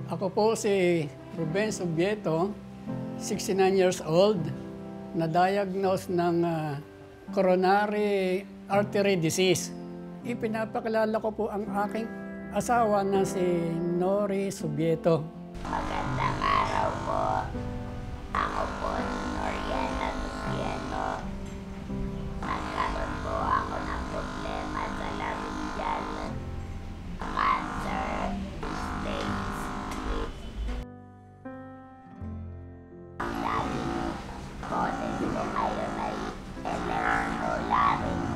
Ako po si Ruben Subieto, 69 years old, na-diagnose ng coronary artery disease. Ipinapakilala ko po ang aking asawa na si Nori Subieto. Magandang araw po. Ako po si Noriana Subieto. Nagkaroon po ako ng problema sa laryngeal cancer stage 3. Ang laging boses ko ngayon ay electrolarynx.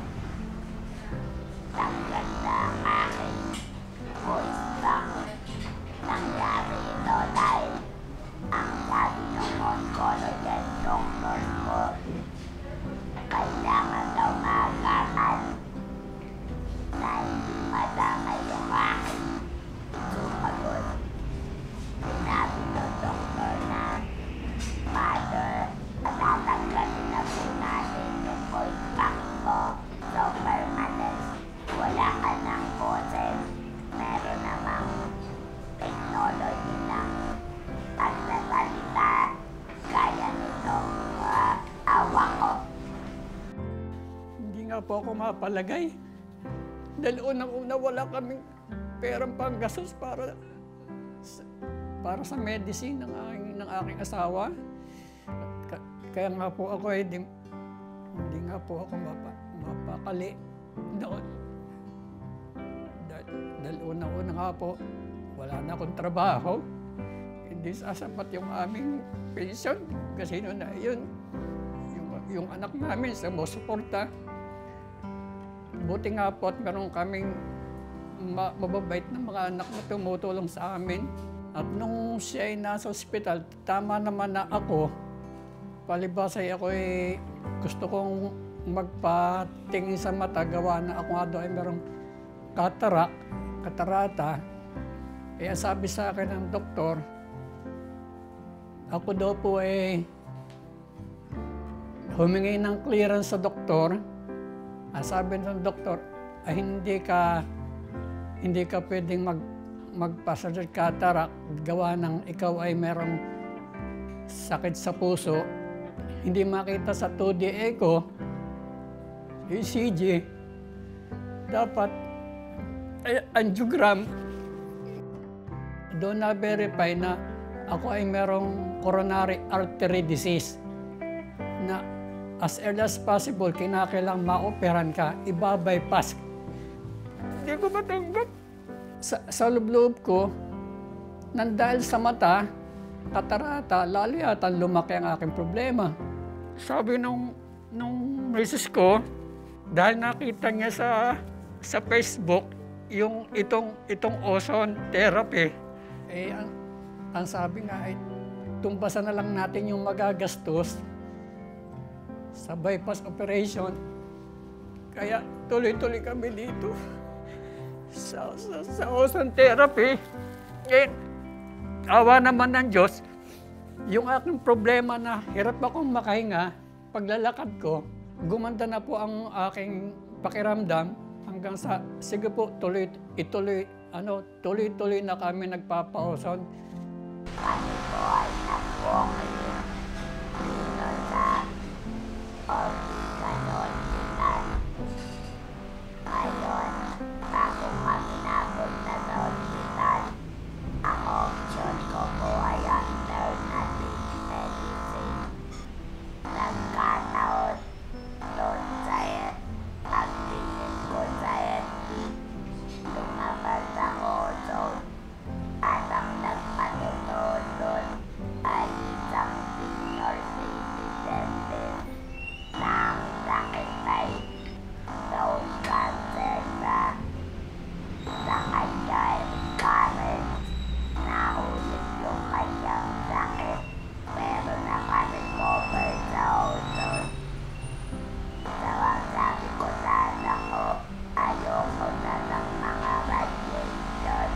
Ang ganda ang aking voice box. Nangyari ito dahil ang sabi ng oncologist doctor ko, kailangan daw magakan na hindi madamay yung aking sumagot. Sinabi ng doktor na, Mother, tatanggalin na po natin yung voice box ko. So permanent, wala ka ng boses. Meron namang technology ng pagsasalita. Kaya nitong awa ko. Hindi nga po ako mapalagay. Dahil unang-una wala kaming perang panggastos para sa medicine ng aking asawa. Kaya nga po ako hindi nga po ako mapakali doon. Dahil unang-una nga po, wala na akong trabaho. Hindi sasapat yung aming pension kasi noon na yun. Yung anak namin sa suporta. Buti nga po at meron kaming mababait na mga anak na tumutulong sa amin. At nung siya ay nasa ospital, tama naman na ako. Palibasay ako gusto kong magpatingin sa mata, gawa na ako nga daw ay merong katarata. Kaya sabi sa akin ng doktor, ako daw po humingi ng clearance sa doktor. Sabi ng doktor, hindi ka pwedeng magpasa ng cataract gawa ng ikaw ay merong sakit sa puso. Hindi makita sa 2D echo, ECG, dapat angiogram. Doon na-verify na ako ay merong coronary artery disease na as early as possible, kinakailang maoperan ka, iba-bypass. Hindi ko matanggap. Sa loob-loob ko, nandahil sa mata, katarata, lalo yata lumaki ang aking problema. Sabi nung misis ko, dahil nakita niya sa Facebook, itong ozone therapy, ang sabi nga ay, tumbasan na lang natin yung magagastos sa bypass operation. Kaya tuloy-tuloy kami dito sa ozone therapy. Awa naman ng Diyos, yung aking problema na hirap akong makahinga, paglalakad ko, gumanda na po ang aking pakiramdam hanggang sa, sige po, tuloy-tuloy na kami nagpapa-ozone. Kami po ay nag-walking dito sa Ortiganon Milan. Ngayon, bago kami napunta sa hospital, ang option ko po ay alternative medicine. Nagkataon doon sa pagtingin ko sa ethic, lumabas ang ozone at ang nagpatuloy doon ay isang senior citizen din na ang sakit ay bone cancer sa kanya current. Naulit yung kanyang sakit pero naka-recover sa ozone. So ang sabi ko sa anak ko, ayoko na ng mga radiation.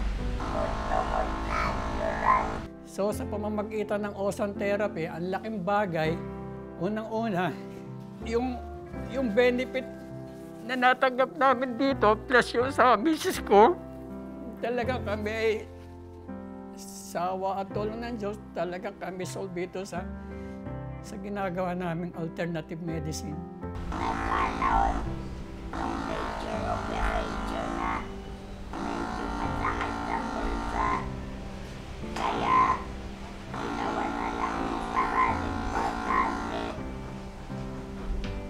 Gusto ko natural. So sa pamamagitan ng ozone therapy, ang laking bagay, unang-una, yung benefit na natanggap namin dito, plus yung sa misis ko, talaga kami ay sa awa at tulong ng Diyos, talaga kami solve ito sa ginagawa naming alternative medicine. Nagkataon nung major operation na medyo masakit sa bulsa. Kaya ginawa na lang yung parang importante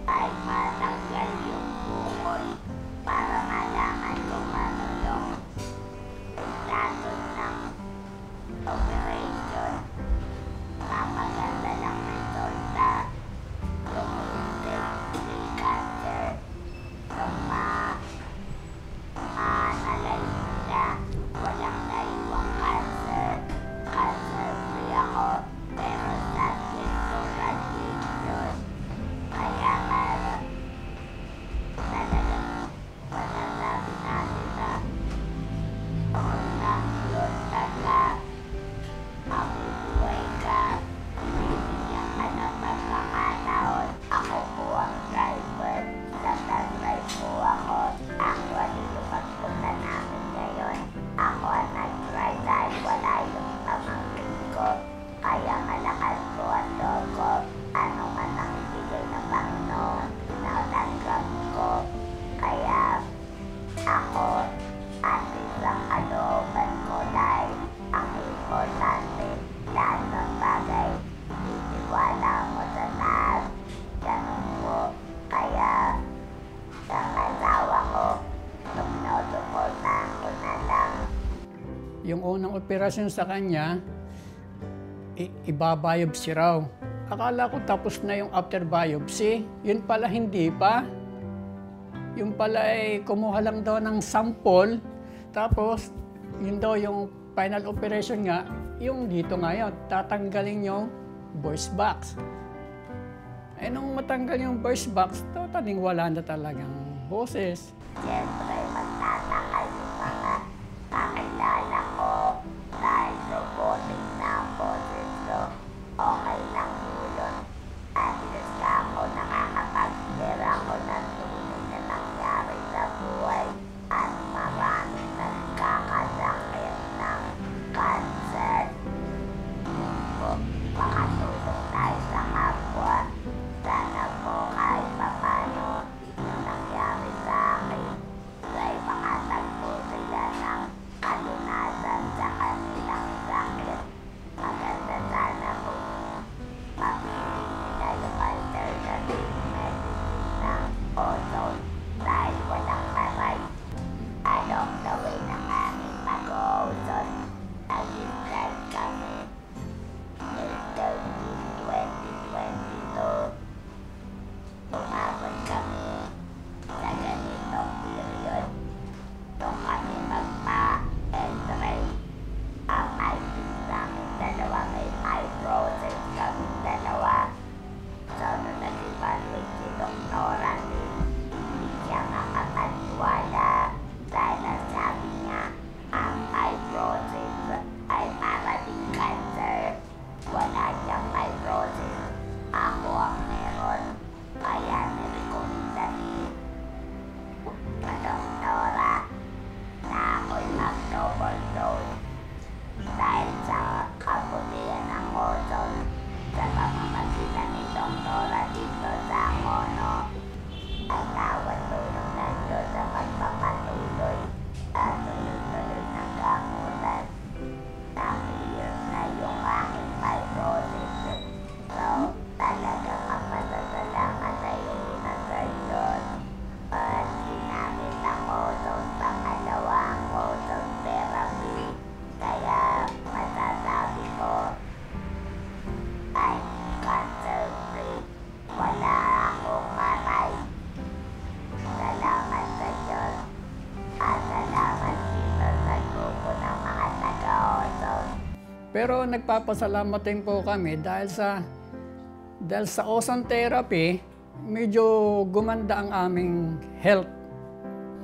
ay matanggal yung bukol para malaman kung ano yung status ng operation. Maganda lang resulta. Yung hindi cancer. Nung ma-analyze nila, walang naiwang cancer. Cancer-free ako, pero subject to radiation. Kaya nga, talagang masasabi natin na unang yun talaga, mabubuhay ka, bibigyan ka ng pagkakataon. Ako po ang driver, nag-drive po ako. Actually, yung pagpunta namin ngayon, ako ang nag-drive dahil wala yung pamangkin ko. Kaya malakas po ang loob ko. Ano man ang ibigay ng Panginoon, natanggap ko. Kaya ako, atis ang kalooban ko dahil ang importante, lahat ng bagay, itiwala mo sa taas. Ganun po. Kaya, ang asawa ko, tumutupultahan ko na lang. Yung unang operasyon sa kanya, ibabiopsy raw. Akala ko tapos na yung after biopsy. Yun pala hindi pa. Yung pala ay kumuha lang daw ng sample. Tapos, yun daw yung final operation nga, yung dito ngayon, tatanggalin yung voice box. Eh nung matanggal yung voice box, totaling wala na talagang boses. Siyempre, magtataka yung mga kakilala ko dahil robotic na ang boses ko. Okay lang yun. At least ako nakakapag-share ako ng tunay na nangyari sa buhay. At maraming nagkakasakit ng cancer. Yun po, makatulong tayo sa kapwa. Sana po kahit papano yung nangyari sa akin ay makatagpo sila ng kalunasan sa kanilang sakit. Maganda sana po mapili nila yung alternative medicine ng ozone dahil walang aray. Along the way ng aming mag-ozone, nag-start kami May 13, 2022. Umabot kami sa ganitong period. Nung kami magpa-entry, ang IPs namin dalawa may fibrosis kami dalawa. So, nung nag-evaluate si Doktora Lee, hindi siya makapaniwala dahil ang sabi niya, ang fibrosis ay para din cancer. Wala siyang fibrosis. Ako ang meron. Kaya nirekomenda ni Doktora na ako'y mag-double dose dahil sa kabutihan ng ozone sa pamamagitan ni Doktora dito sa Mono. Ang tawad tulong ng Diyos sa magpapatuloy at tuloy-tuloy ng gamutan. Na-clear na yung aking fibrosis. So, talagang mapasasalamat tayo na sa Diyos. At ginamit ang ozone, pangalawa ang ozone therapy. Kaya masasabi ko ay cancer-free. Wala akong maray. Salamat sa Diyos. At salamat dito sa grupo ng mga taga-ozone. Pero nagpapasalamat din po kami dahil sa ozone therapy, medyo gumanda ang aming health.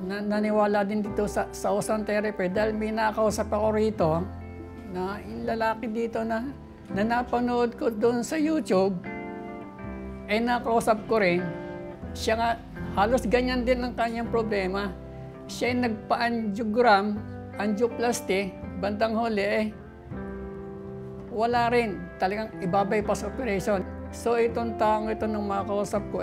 Naniwala din dito sa ozone therapy dahil may nakausap ako rito na yung lalaki dito na napanood ko doon sa YouTube, ay nakausap ko rin. Siya nga, halos ganyan din ang kanyang problema. Siya ay nagpa-angiogram, angioplasty, bandang huli wala rin. Talagang iba-bypass operation. So itong taong ito nung makausap ko,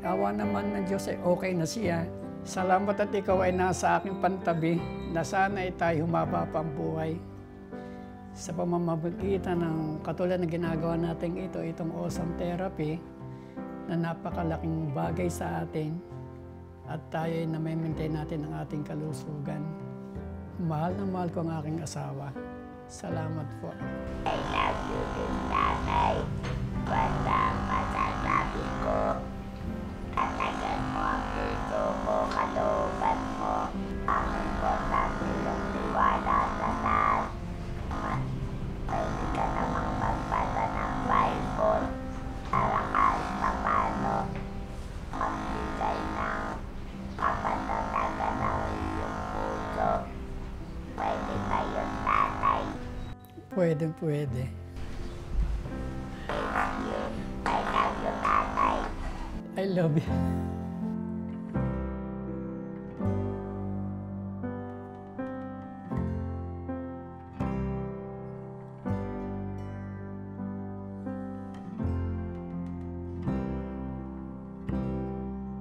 awa naman ng Diyos, okay na siya. Salamat at ikaw ay nasa aking pantabi na sana ay tayo humaba pa ang buhay. Sa pamamagitan ng katulad na ginagawa natin itong awesome therapy na napakalaking bagay sa atin at tayo ay na-maintain natin ang ating kalusugan. Mahal na mahal ko ang aking asawa. Salamat po. I love you din, nanay. Basta masasabi ko, tatagan mo ang puso mo, kalooban mo. Ang importante yung tiwala sa taas. Pwede ka namang magbasa ng Bible para kahit papano magbigay ng kapatatagan ng iyong puso. Pwede ba yun, tatay? Pwede. I love you, tatay. I love you.